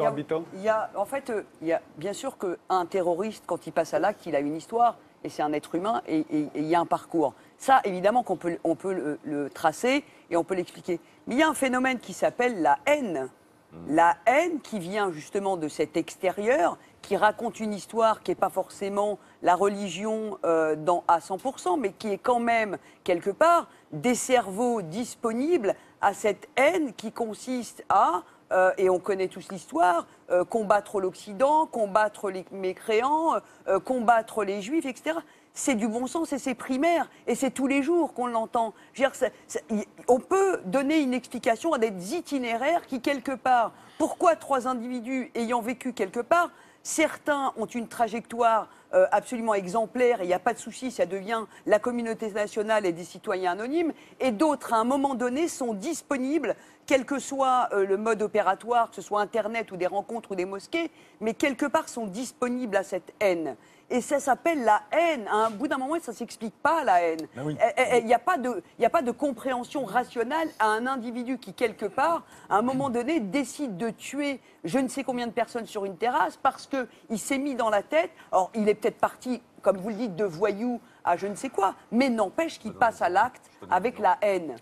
Habitant. En fait, il y a bien sûr qu'un terroriste, quand il passe à l'acte, il a une histoire, et c'est un être humain, et il y a un parcours. Ça, évidemment qu'on peut, le tracer et on peut l'expliquer. Mais il y a un phénomène qui s'appelle la haine. La haine qui vient justement de cet extérieur, qui raconte une histoire qui n'est pas forcément la religion à 100%, mais qui est quand même, quelque part, des cerveaux disponibles à cette haine qui consiste à, et on connaît tous l'histoire, combattre l'Occident, combattre les mécréants, combattre les Juifs, etc. C'est du bon sens et c'est primaire. Et c'est tous les jours qu'on l'entend. On peut donner une explication à des itinéraires qui, quelque part, pourquoi trois individus ayant vécu quelque part, certains ont une trajectoire absolument exemplaire et il n'y a pas de souci, ça devient la communauté nationale et des citoyens anonymes, et d'autres, à un moment donné, sont disponibles, quel que soit le mode opératoire, que ce soit Internet ou des rencontres ou des mosquées, mais quelque part sont disponibles à cette haine. Et ça s'appelle la haine. À un bout d'un moment, ça ne s'explique pas, la haine. Il n'y a pas de compréhension rationnelle à un individu qui, quelque part, à un moment donné, décide de tuer je ne sais combien de personnes sur une terrasse parce qu'il s'est mis dans la tête. Or, il est peut-être parti, comme vous le dites, de voyou à je ne sais quoi, mais n'empêche qu'il passe à l'acte avec la haine.